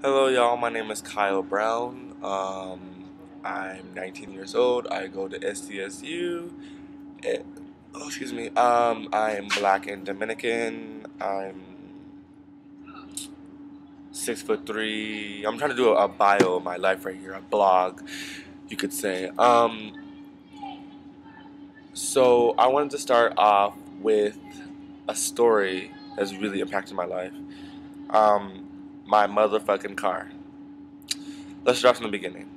Hello, y'all. My name is Kyle Brown. I'm 19 years old. I go to SDSU. Eh, oh, excuse me. I'm black and Dominican. I'm 6'3". I'm trying to do a bio of my life right here, a blog, you could say. So I wanted to start off with a story that's really impacted my life. My motherfucking car. Let's start from the beginning.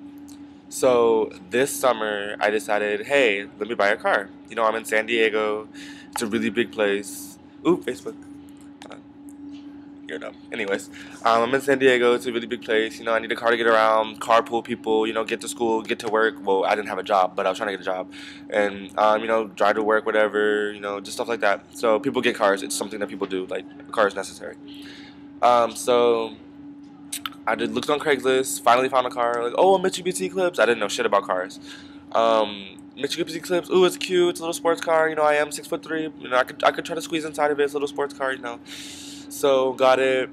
So this summer, I decided, hey, let me buy a car. You know, I'm in San Diego. It's a really big place. Ooh, Facebook. Uh, You're dumb. Anyways, I'm in San Diego. It's a really big place. You know, I need a car to get around, carpool people. You know, get to school, get to work. Well, I didn't have a job, but I was trying to get a job, and you know, drive to work, whatever. You know, just stuff like that. So people get cars. It's something that people do. Like a car is necessary. So I did looked on Craigslist, finally found a car. Like, oh, a Mitsubishi Eclipse. I didn't know shit about cars. Mitsubishi Eclipse. Ooh, it's cute. It's a little sports car. You know, I am 6'3". You know, I could try to squeeze inside of it. It's a little sports car. You know, so got it.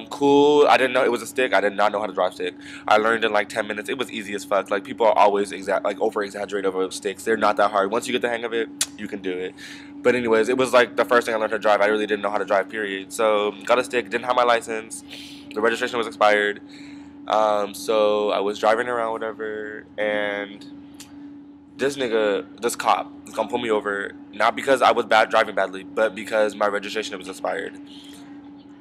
Cool. I didn't know it was a stick. I did not know how to drive stick. I learned in like 10 minutes. It was easy as fuck. Like people are always over exaggerate over sticks. They're not that hard. Once you get the hang of it, you can do it. But anyways, it was like the first thing I learned how to drive. I really didn't know how to drive. Period. So got a stick. Didn't have my license. The registration was expired. So I was driving around, whatever, and this cop, is gonna pull me over, not because I was driving badly, but because my registration was expired.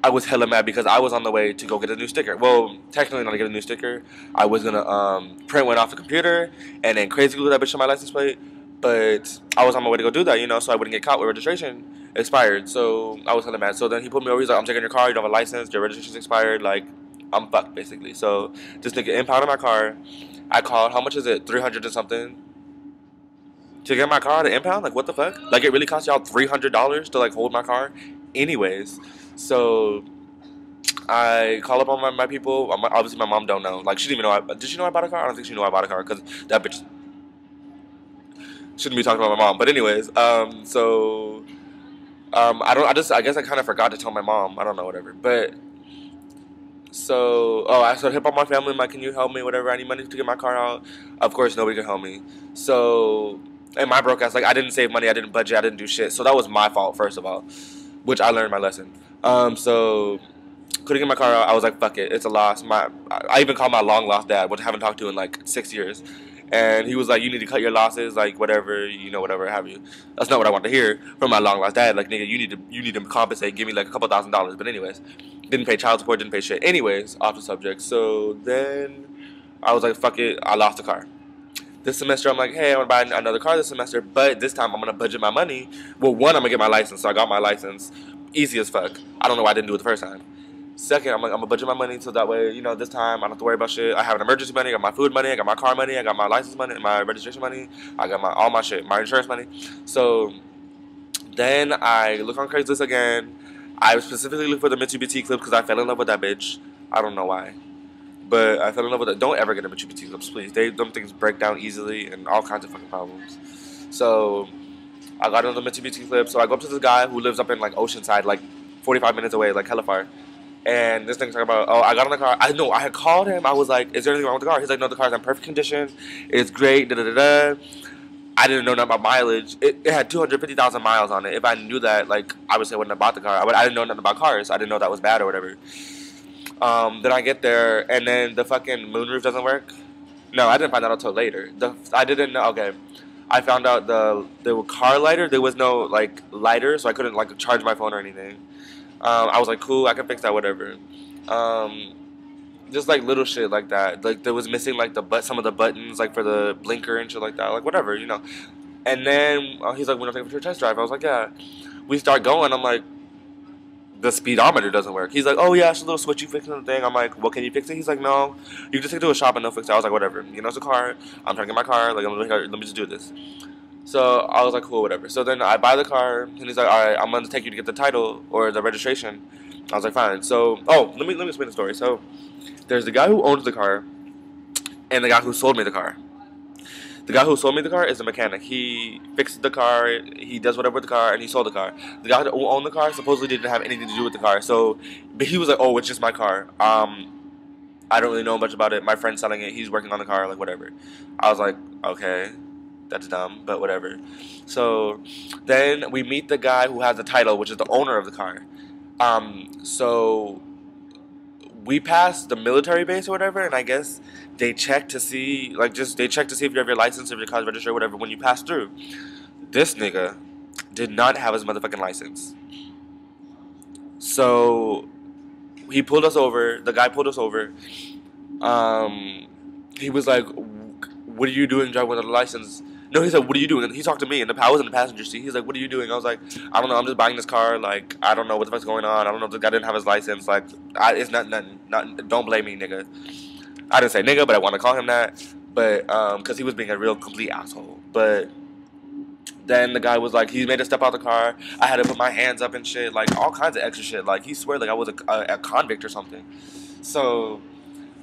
I was hella mad because I was on the way to go get a new sticker. Well, technically not to get a new sticker. I was gonna print one off the computer and then crazy glue that bitch on my license plate. But I was on my way to go do that, you know, so I wouldn't get caught with registration expired. So I was hella mad. So then he pulled me over. He's like, "I'm taking your car. You don't have a license. Your registration's expired. Like, I'm fucked basically." So this nigga impounded my car. I called. How much is it? 300 and something to get my car to impound. Like, what the fuck? Like, it really cost y'all $300 to like hold my car. Anyways, so I call up on my people. Obviously, my mom don't know. Like, she didn't even know. Did she know I bought a car? I don't think she knew I bought a car because that bitch shouldn't be talking about my mom. But anyways, I don't. I guess I kind of forgot to tell my mom. I don't know, whatever. But so, I started hip on my family. I'm like, can you help me? Whatever. I need money to get my car out. Of course, nobody could help me. So, and my broke ass, like, I didn't save money. I didn't budget. I didn't do shit. So that was my fault, first of all, which I learned my lesson. So couldn't get my car out. I was like, fuck it, it's a loss. I even called my long lost dad, which I haven't talked to in like 6 years. And he was like, you need to cut your losses, like whatever, you know, whatever have you. That's not what I want to hear from my long lost dad. Like, nigga, you need to compensate, give me like a couple $1,000s. But anyways, didn't pay child support, didn't pay shit. Anyways, off the subject. So then I was like, fuck it, I lost the car. This semester, I'm like, hey, I want to buy another car this semester, but this time I'm going to budget my money. Well, one, I'm going to get my license, so I got my license. Easy as fuck. I don't know why I didn't do it the first time. Second, I'm gonna budget my money so that way, you know, this time I don't have to worry about shit. I have an emergency money, I got my food money, I got my car money, I got my license money, my registration money, I got all my shit, my insurance money. So then I look on Craigslist again. I specifically look for the Mitsubishi Eclipse because I fell in love with that bitch. I don't know why, but I fell in love with it. Don't ever get a Mitsubishi Eclipse, please. Them things break down easily and all kinds of fucking problems. So I got another Mitsubishi Eclipse. So I go up to this guy who lives up in like Oceanside, like 45 minutes away, like hella far. And this thing's talking about, oh, I got in the car. I know, I had called him. I was like, is there anything wrong with the car? He's like, no, the car's in perfect condition. It's great, da-da-da-da. I didn't know nothing about mileage. It had 250,000 miles on it. If I knew that, like, obviously I wouldn't have bought the car. I didn't know nothing about cars. I didn't know that was bad or whatever. Then I get there, and then the fucking moonroof doesn't work. No, I didn't find that out until later. I didn't know, okay. I found out the car lighter, there was no, like, lighter, so I couldn't, like, charge my phone or anything. I was like, cool, I can fix that, whatever. Just like little shit like that. Like there was missing like some of the buttons like for the blinker and shit like that. Like whatever, you know. And then he's like, "We're gonna take it for a test drive." I was like, "Yeah." We start going. I'm like, the speedometer doesn't work. He's like, "Oh yeah, it's a little switch you fixing the thing." I'm like, "Well, can you fix it?" He's like, "No, you can just take it to a shop and they'll fix it." I was like, "Whatever." You know, it's a car. I'm trying to get my car. Like, let me just do this. So I was like, cool, whatever. So then I buy the car, and he's like, all right, I'm gonna take you to get the title or the registration. I was like, fine. So, let me explain the story. So there's the guy who owns the car, and the guy who sold me the car. The guy who sold me the car is a mechanic. He fixed the car, he does whatever with the car, and he sold the car. The guy who owned the car supposedly didn't have anything to do with the car. So, but he was like, oh, it's just my car. I don't really know much about it. My friend's selling it. He's working on the car, like whatever. I was like, okay, that's dumb, but whatever. So then we meet the guy who has the title, which is the owner of the car. So we passed the military base or whatever, and I guess they check to see, like, just they check to see if you have your license, if your car's registered, or whatever. When you pass through, this nigga did not have his motherfucking license. So he pulled us over. The guy pulled us over. He was like, "What are you doing driving without a license?" No, he said, "What are you doing?" And he talked to me, and I was in the passenger seat. He's like, "What are you doing?" I was like, "I don't know. I'm just buying this car. Like, I don't know what the fuck's going on. I don't know if the guy didn't have his license. Like, it's nothing. Don't blame me, nigga." I didn't say nigga, but I want to call him that. But because he was being a real complete asshole. But then the guy was like, he made us step out the car. I had to put my hands up and shit, like all kinds of extra shit. Like he swear like I was a convict or something. So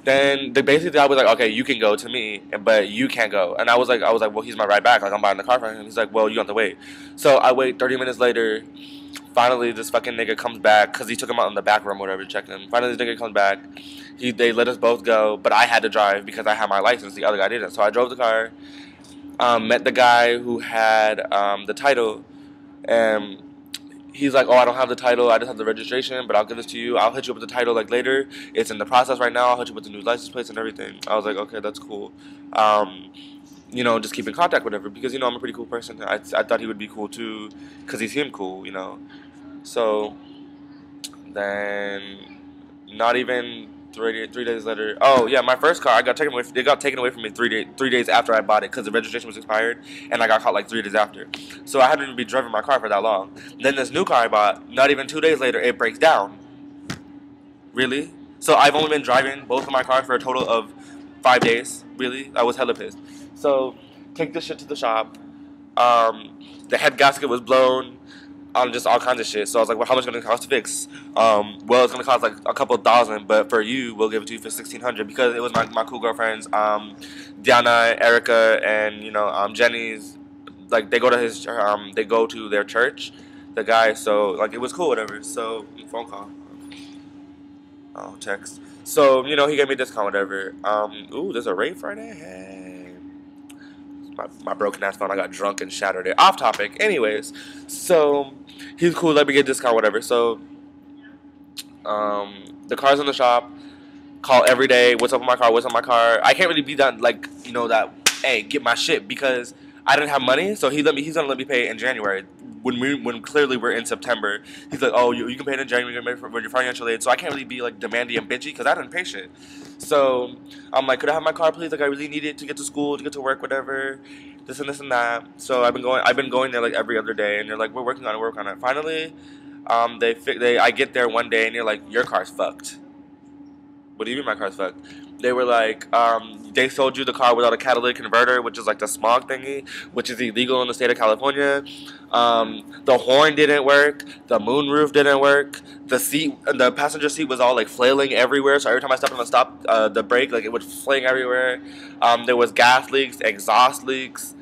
then basically I was like, okay, you can go to me, but you can't go. And I was like, well, he's my ride back. Like I'm buying the car for him. He's like, well, you have to wait. So I wait 30 minutes later. Finally, this fucking nigga comes back because he took him out in the back room or whatever to check him. Finally, this nigga comes back. They let us both go, but I had to drive because I had my license. The other guy didn't. So I drove the car. Met the guy who had the title, and he's like, "Oh, I don't have the title. I just have the registration, but I'll give this to you. I'll hit you up with the title like later. It's in the process right now. I'll hit you with the new license plates and everything." I was like, "Okay, that's cool." Just keep in contact, whatever, because I'm a pretty cool person. I thought he would be cool too, because he seemed cool. So then, not even three days later. Oh yeah, my first car I got taken away. It got taken away from me 3 days after I bought it because the registration was expired, and I got caught like 3 days after. So I hadn't even been driving my car for that long. Then this new car I bought, not even 2 days later, it breaks down. Really? So I've only been driving both of my cars for a total of 5 days. Really? I was hella pissed. So take this shit to the shop. The head gasket was blown. Just all kinds of shit. So I was like, well, how much is it going to cost to fix? Well, it's going to cost like a couple $1,000, but for you, we'll give it to you for $1,600 because it was my cool girlfriends, Diana, Erica, and, Jenny's, like, they go to their church, the guy, so, like, it was cool, whatever. So, phone call. Oh, text. So, he gave me a discount, whatever. Ooh, there's a rate Friday? Hey. My broken ass phone. I got drunk and shattered it. Off topic. Anyways, so he's cool. Let me get a discount, whatever. So, the car's in the shop. Call every day. What's up with my car? What's on my car? I can't really be that like that. Hey, get my shit because I didn't have money. So he's gonna let me pay it in January. When clearly we're in September, he's like, oh, you can pay it in January when you're financial aid. So I can't really be like demanding and bitchy because I didn't pay shit. So I'm like, could I have my car, please? Like I really need it to get to school, to get to work, whatever. This and this and that. So I've been going there like every other day, and they're like, we're working on it. Finally, I get there one day, and they're like, your car's fucked. What do you mean my car's fucked? They were like, they sold you the car without a catalytic converter, which is like the smog thingy, which is illegal in the state of California. The horn didn't work. The moonroof didn't work. The passenger seat was all like flailing everywhere. So every time I stepped on the brake, like it would fling everywhere. There was gas leaks, exhaust leaks.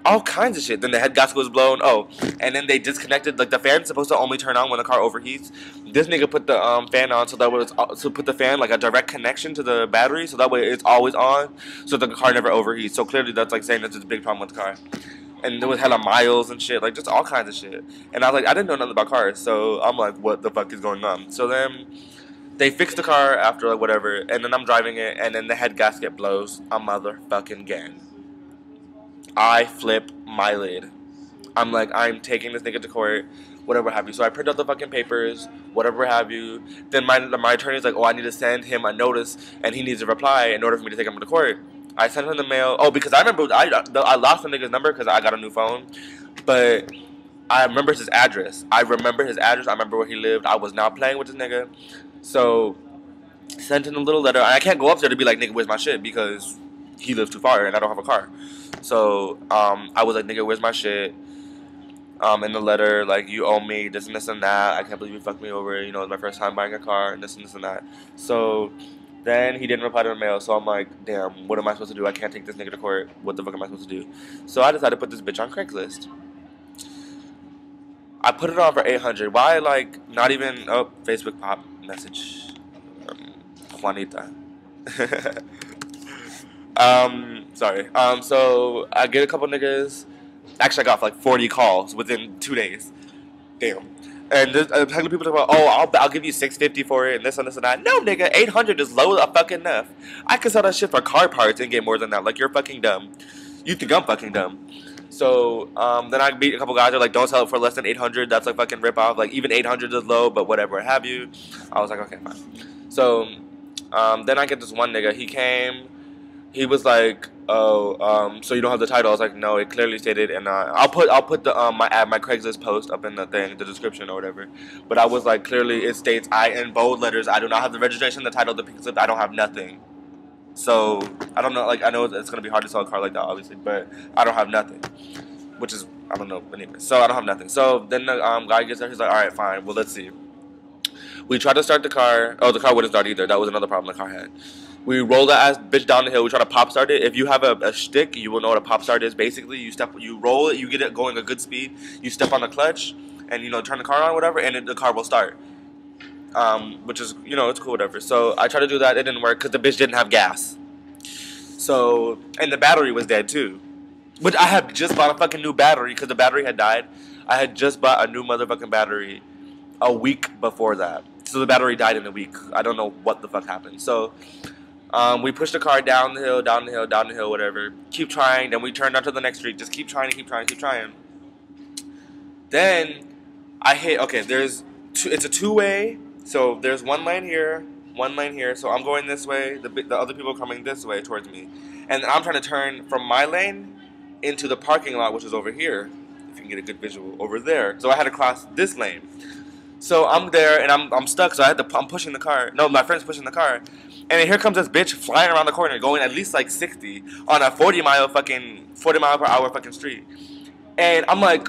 All kinds of shit. Then the head gasket was blown. Oh, and then they disconnected. Like the fan's supposed to only turn on when the car overheats. This nigga put the fan on so that way put the fan like a direct connection to the battery, so that way it's always on, so the car never overheats. So clearly that's like saying that's a big problem with the car. And there was hella miles and shit, like just all kinds of shit. And I was like, I didn't know nothing about cars, so I'm like, what the fuck is going on? So then they fixed the car after like whatever, and then I'm driving it, and then the head gasket blows a motherfucking again. I flip my lid. I'm like, I'm taking this nigga to court, whatever have you. So I print out the fucking papers, whatever have you. Then my attorney's like, oh, I need to send him a notice, and he needs to reply in order for me to take him to court. I sent him the mail. Oh, because I remember I lost the nigga's number because I got a new phone, but I remember his address. I remember where he lived. I was not playing with this nigga. So sent him a little letter. And I can't go up there to be like, nigga, where's my shit? Because he lives too far and I don't have a car. So I was like, nigga, where's my shit? In the letter, like, you owe me this and this and that. I can't believe you fucked me over. It's my first time buying a car and this and that. So then he didn't reply to the mail. So I'm like, damn, what am I supposed to do? I can't take this nigga to court. What the fuck am I supposed to do? So I decided to put this bitch on CRAIGSLIST. I put it on for $800. Why, like, not even, oh, Facebook pop message. Juanita. Sorry. So I get a couple niggas. Actually, I got like 40 calls within 2 days. Damn. And people talk about, oh, I'll give you $650 for it and this and this and that. No, nigga, 800 is low fucking enough. I can sell that shit for car parts and get more than that. Like, you're fucking dumb. You think I'm fucking dumb. So then I beat a couple guys. They're like, don't sell it for less than 800. That's like fucking rip off. Like, even 800 is low, but whatever have you. I was like, okay, fine. So then I get this one nigga. He came. He was like, oh, so you don't have the title? I was like, no, it clearly stated, and I'll put the my Craigslist post up in the thing, the description or whatever. But I was like, clearly it states in bold letters, I do not have the registration, the title, the pink slip. I don't have nothing. So I don't know. Like, I know it's gonna be hard to sell a car like that, obviously, but I don't have nothing, which is, I don't know. Anyway, so I don't have nothing. So then the guy gets there. He's like, all right, fine. Well, let's see. We tried to start the ar. Oh, the car wouldn't start either. That was another problem the car had. We roll that ass bitch down the hill. We try to pop start it. If you have a stick, you will know what a pop start is. Basically, you roll it, you get it going a good speed. You step on the clutch, and turn the car on, whatever, and the car will start. Which is it's cool, whatever. So I tried to do that. It didn't work because the bitch didn't have gas. So and the battery was dead too. But I had just bought a fucking new battery because the battery had died. I had just bought a new motherfucking battery a week before that. So the battery died in a week. I don't know what the fuck happened. So we pushed the car down the hill, whatever. Keep trying. Then we turned onto the next street. Just keep trying. Then I hit. Okay, it's a two-way. So there's one lane here, one lane here. So I'm going this way. The other people are coming this way towards me, and I'm trying to turn from my lane into the parking lot, which is over here. If you can get a good visual over there. So I had to cross this lane. So I'm there and I'm stuck. So I'm pushing the car. No, my friend's pushing the car. And then here comes this bitch flying around the corner, going at least like 60 on a 40 mile per hour fucking street. And I'm like,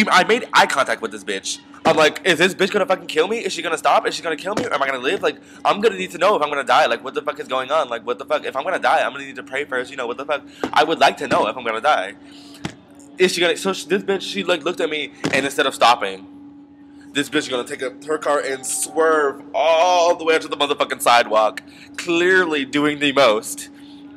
I made eye contact with this bitch. I'm like, is this bitch gonna fucking kill me? Is she gonna stop? Is she gonna kill me? Or am I gonna live? Like, I'm gonna need to know if I'm gonna die. Like, what the fuck is going on? Like, what the fuck? If I'm gonna die, I'm gonna need to pray first. What the fuck? I would like to know if I'm gonna die. Is she gonna? So this bitch, she like looked at me, and instead of stopping, this bitch is gonna take her car and swerve all the way onto the motherfucking sidewalk, clearly doing the most.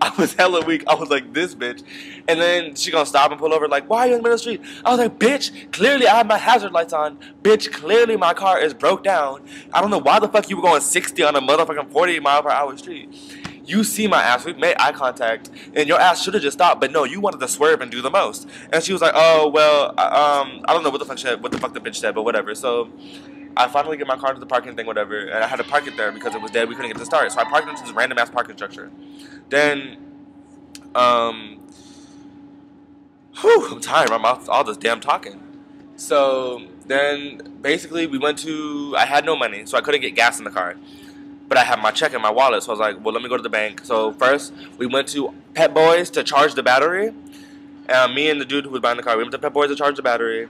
I was hella weak. I was like, this bitch. And then she gonna stop and pull over like, why are you in the middle of the street? I was like, bitch, clearly I have my hazard lights on. Bitch, clearly my car is broke down. I don't know why the fuck you were going 60 on a motherfucking 40 mile per hour street. You see my ass. We made eye contact, and your ass should have just stopped. But no, you wanted to swerve and do the most. And she was like, "Oh well, I don't know what the fuck the bitch said, but whatever." So I finally get my car to the parking thing, whatever, and I had to park it there because it was dead. We couldn't get it to start, so I parked into this random ass parking structure. Then, I'm tired. My mouth's all this damn talking. So then, basically, I had no money, so I couldn't get gas in the car. But I had my check in my wallet, so I was like, well, let me go to the bank. So first, we went to Pep Boys to charge the battery. Me and the dude who was buying the car, we went to Pep Boys to charge the battery,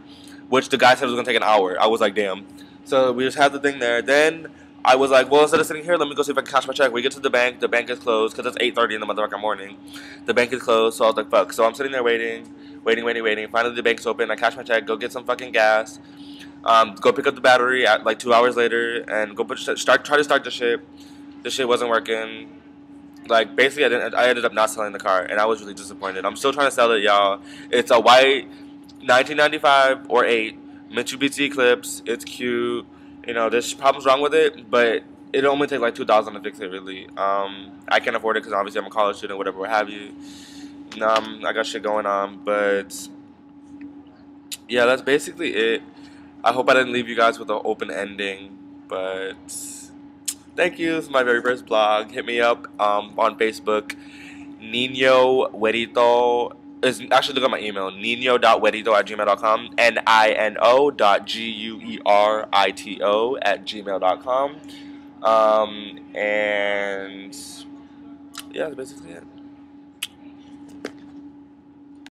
which the guy said was going to take an hour. I was like, damn. So we just had the thing there. Then I was like, well, instead of sitting here, let me go see if I can cash my check. We get to the bank is closed, because it's 8:30 in the motherfucking morning. The bank is closed, so I was like, fuck. So I'm sitting there waiting. Finally, the bank's open. I cash my check, go get some fucking gas. Go pick up the battery at like 2 hours later and go try to start the shit. The shit wasn't working. Like, basically, I ended up not selling the car, and I was really disappointed. I'm still trying to sell it, y'all. It's a white 1995 or 8 Mitsubishi Eclipse. It's cute. There's problems wrong with it, but it only takes like $2,000 to fix it, really. I can't afford it because obviously I'm a college student, whatever, what have you. I got shit going on, but yeah, that's basically it. I hope I didn't leave you guys with an open ending, but thank you. This is my very first blog. Hit me up on Facebook. Nino Huerito. Actually, look at my email. nino.huerito@gmail.com. nino.guerito@gmail.com. And yeah, that's basically it.